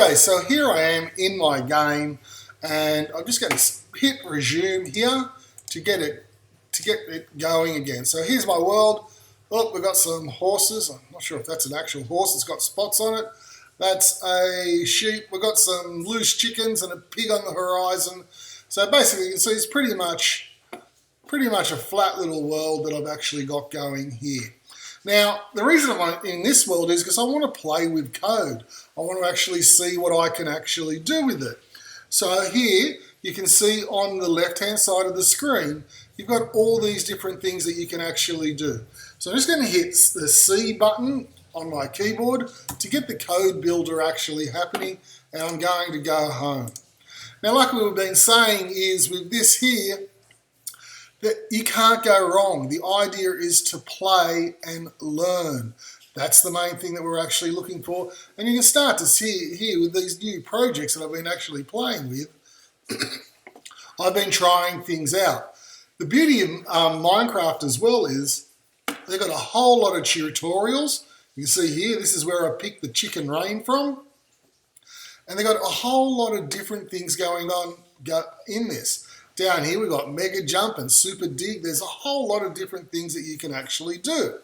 Okay, so here I am in my game, and I'm just going to hit resume here to get it going again. So here's my world. Oh, we've got some horses. I'm not sure if that's an actual horse. It's got spots on it. That's a sheep. We've got some loose chickens and a pig on the horizon. So basically, you can see it's pretty much a flat little world that I've actually got going here. Now, the reason I'm in this world is because I want to play with code. I want to actually see what I can actually do with it. So here, you can see on the left-hand side of the screen, you've got all these different things that you can actually do. So I'm just going to hit the C button on my keyboard to get the code builder actually happening, and I'm going to go home. Now, like we've been saying is with this here, that you can't go wrong. The idea is to play and learn. That's the main thing that we're actually looking for. And you can start to see here with these new projects that I've been actually playing with, I've been trying things out. The beauty of Minecraft as well is they've got a whole lot of tutorials. You can see here, this is where I picked the chicken rain from. And they've got a whole lot of different things going on in this. Down here we've got Mega Jump and Super Dig. There's a whole lot of different things that you can actually do.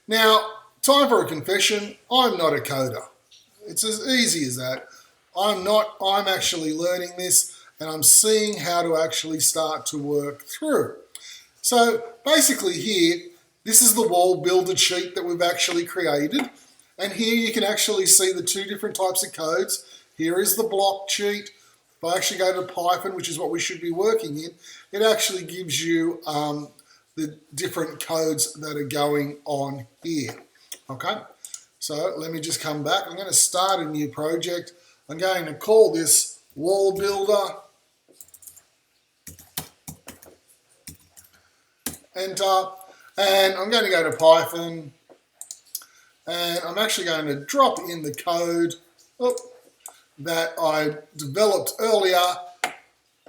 Now, time for a confession. I'm not a coder. It's as easy as that. I'm actually learning this and I'm seeing how to actually start to work through. So basically here, this is the wall builder sheet that we've actually created. And here you can actually see the two different types of codes. Here is the block sheet. If I actually go to Python, which is what we should be working in, it actually gives you the different codes that are going on here. Okay, so let me just come back. I'm going to start a new project. I'm going to call this Wall Builder. Enter. And I'm going to go to Python. And I'm actually going to drop in the code that I developed earlier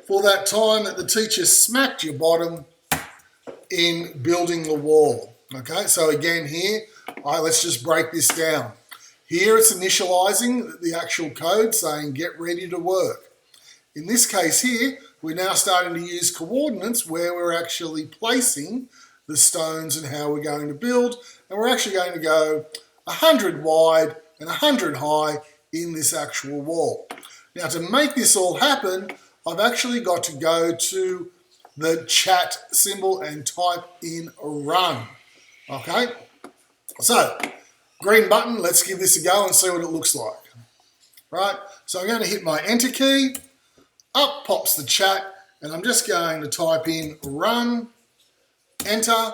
for that time that the teacher smacked your bottom in building the wall. Okay, so again here, let's just break this down. Here it's initializing the actual code saying get ready to work. In this case here, we're now starting to use coordinates where we're actually placing the stones and how we're going to build. And we're actually going to go 100 wide and 100 high in this actual wall. Now to make this all happen, I've actually got to go to the chat symbol and type in run. Okay, so green button, let's give this a go and see what it looks like. Right, so I'm going to hit my enter key, up pops the chat, and I'm just going to type in run, enter,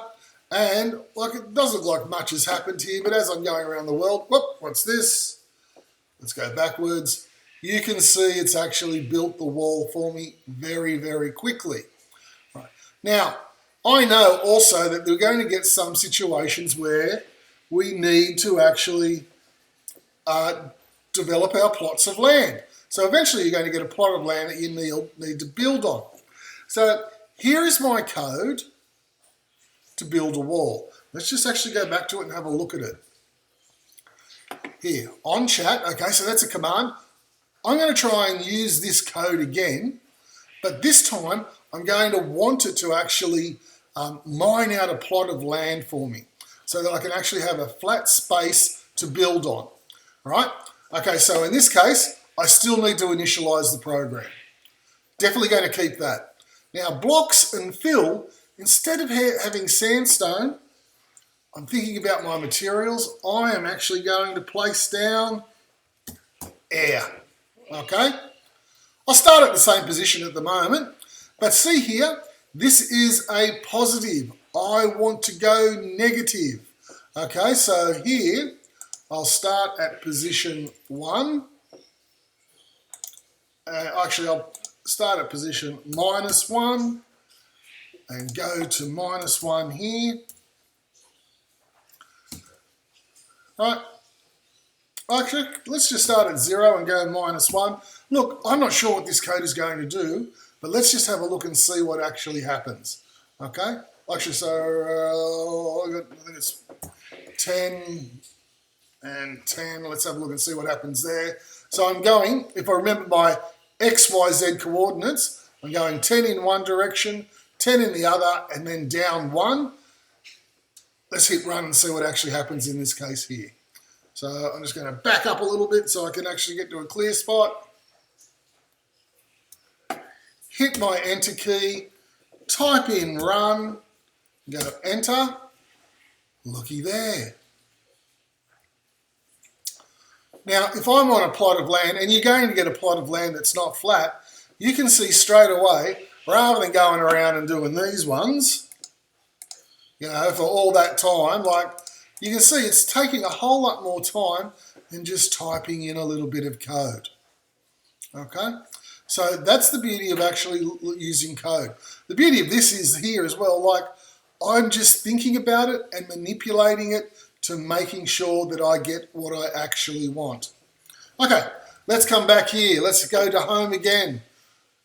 and like it doesn't look like much has happened here, but as I'm going around the world, whoop, what's this? Let's go backwards. You can see it's actually built the wall for me very, very quickly. Right. Now, I know also that we're going to get some situations where we need to actually develop our plots of land. So eventually you're going to get a plot of land that you need to build on. So here is my code to build a wall. Let's just actually go back to it and have a look at it. Here, on chat, okay, so that's a command. I'm going to try and use this code again, but this time I'm going to want it to actually mine out a plot of land for me so that I can actually have a flat space to build on, right? Okay, so in this case, I still need to initialize the program. Definitely going to keep that. Now, blocks and fill, instead of having sandstone, I'm thinking about my materials. I am actually going to place down air, okay? I'll start at the same position at the moment, but see here, this is a positive. I want to go negative. Okay, so here, I'll start at position 1. Actually, I'll start at position -1 and go to -1 here. Right. Actually, let's just start at 0 and go -1. Look, I'm not sure what this code is going to do, but let's just have a look and see what actually happens. Okay? Actually, so I think it's 10 and 10. Let's have a look and see what happens there. So I'm going, if I remember my XYZ coordinates, I'm going 10 in one direction, 10 in the other, and then down 1. Let's hit run and see what actually happens in this case here. So I'm just going to back up a little bit so I can actually get to a clear spot. Hit my enter key, type in run, go enter. Looky there. Now, if I'm on a plot of land, and you're going to get a plot of land that's not flat, you can see straight away, rather than going around and doing these ones, you know, for all that time, like, you can see it's taking a whole lot more time than just typing in a little bit of code. Okay? So that's the beauty of actually using code. The beauty of this is here as well, like, I'm just thinking about it and manipulating it to making sure that I get what I actually want. Okay, let's come back here. Let's go to home again.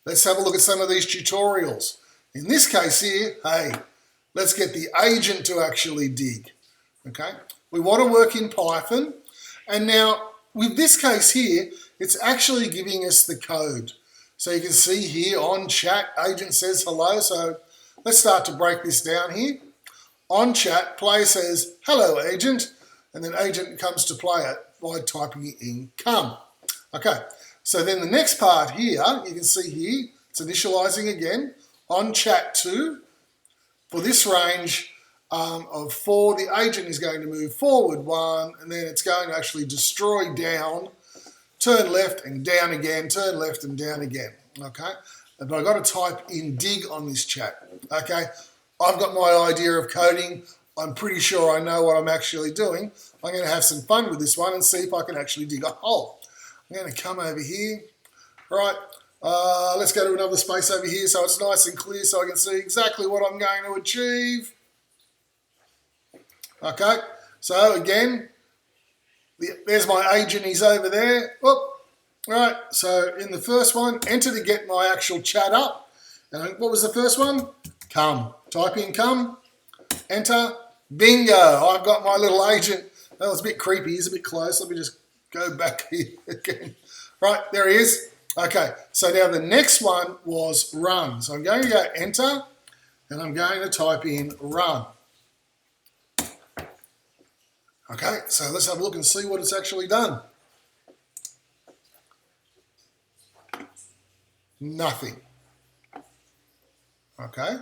Let's have a look at some of these tutorials. In this case here, hey, let's get the agent to actually dig. Okay, we want to work in Python. And now with this case here, it's actually giving us the code. So you can see here on chat, agent says hello. So let's start to break this down here. On chat, player says, hello, agent, and then agent comes to player by typing it in come. Okay, so then the next part here, you can see here, it's initializing again. On chat 2, for this range of 4, the agent is going to move forward 1, and then it's going to actually destroy down, turn left and down again, turn left and down again. Okay, but I've got to type in dig on this chat. Okay. I've got my idea of coding. I'm pretty sure I know what I'm actually doing. I'm going to have some fun with this one and see if I can actually dig a hole. I'm going to come over here. Right, let's go to another space over here so it's nice and clear so I can see exactly what I'm going to achieve. Okay, so again, there's my agent, he's over there. Oop. Right, so in the first one, enter to get my actual chat up. And what was the first one? Come. Type in come, enter, bingo, I've got my little agent. That was a bit creepy, he's a bit close. Let me just go back here again. Right, there he is. Okay, so now the next one was run. So I'm going to go enter, and I'm going to type in run. Okay, so let's have a look and see what it's actually done. Nothing. Okay.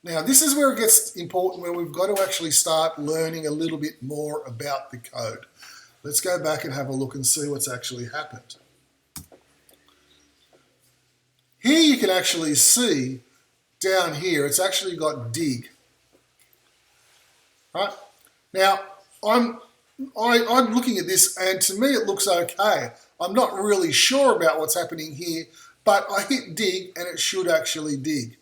Now, this is where it gets important, where we've got to actually start learning a little bit more about the code. Let's go back and have a look and see what's actually happened. Here you can actually see down here, it's actually got dig. Right? Now, I'm looking at this, and to me it looks okay. I'm not really sure about what's happening here, but I hit dig and it should actually dig.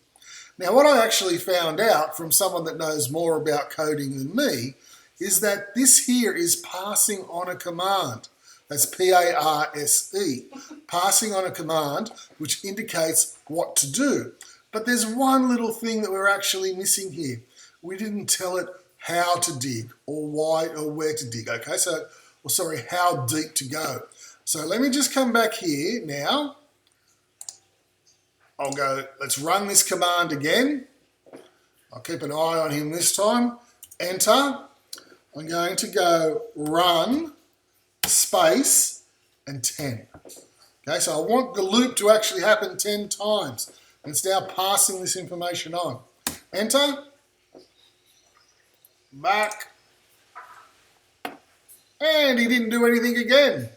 Now, what I actually found out from someone that knows more about coding than me is that this here is passing on a command. That's P-A-R-S-E, passing on a command which indicates what to do. But there's one little thing that we're actually missing here. We didn't tell it how to dig or why or where to dig, okay? So, or sorry, how deep to go. So let me just come back here now. I'll go, let's run this command again. I'll keep an eye on him this time. Enter. I'm going to go run, space, and 10. Okay, so I want the loop to actually happen 10 times. And it's now passing this information on. Enter. Back. And he didn't do anything again.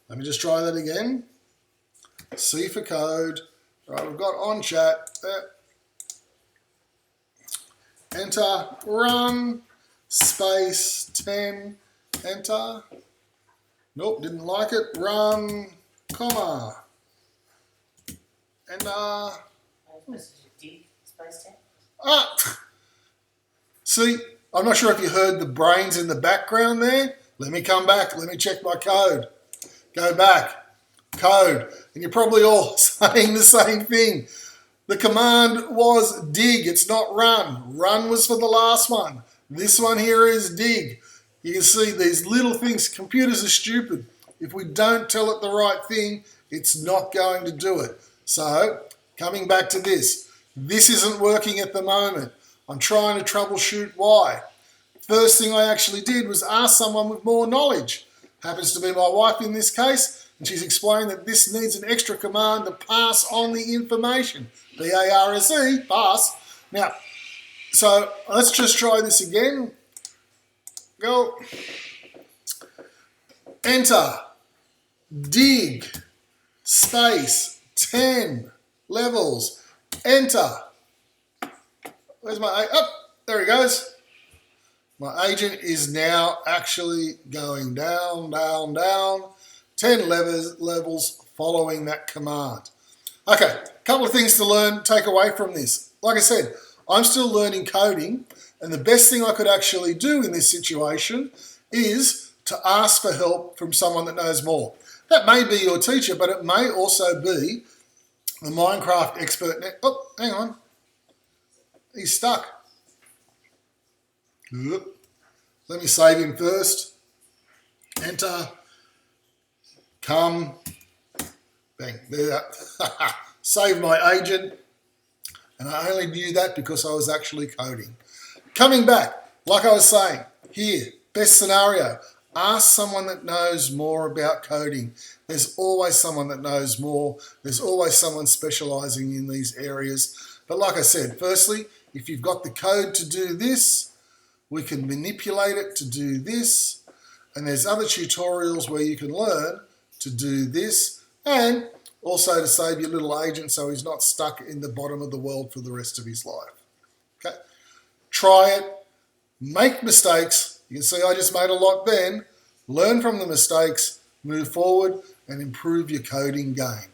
Let me just try that again. C for code. Right, we've got on chat. Enter, run, space, 10, enter. Nope, didn't like it. Run, comma. Enter. See, I'm not sure if you heard the brains in the background there. Let me come back. Let me check my code. Go back. Code, and you're probably all saying the same thing. The command was dig, it's not run. Run was for the last one. This one here is dig. You can see these little things. Computers are stupid. If we don't tell it the right thing, it's not going to do it. So, coming back to this isn't working at the moment. I'm trying to troubleshoot why. First thing I actually did was ask someone with more knowledge. Happens to be my wife in this case, and she's explained that this needs an extra command to pass on the information. P-A-R-S-E, pass. Now, so let's just try this again. Go. Enter. Dig. Space. 10 levels. Enter. Where's my... Oh, there he goes. My agent is now actually going down, down, down. 10 levels following that command. Okay, a couple of things to learn, take away from this. Like I said, I'm still learning coding, and the best thing I could actually do in this situation is to ask for help from someone that knows more. That may be your teacher, but it may also be the Minecraft expert. Oh, hang on. He's stuck. Let me save him first. Enter. Come. Bang. There. Save my agent. And I only knew that because I was actually coding. Coming back, like I was saying, here, best scenario. Ask someone that knows more about coding. There's always someone that knows more. There's always someone specializing in these areas. But like I said, firstly, if you've got the code to do this, we can manipulate it to do this. And there's other tutorials where you can learn to do this. And also to save your little agent so he's not stuck in the bottom of the world for the rest of his life. Okay? Try it. Make mistakes. You can see I just made a lot then. Learn from the mistakes, move forward, and improve your coding game.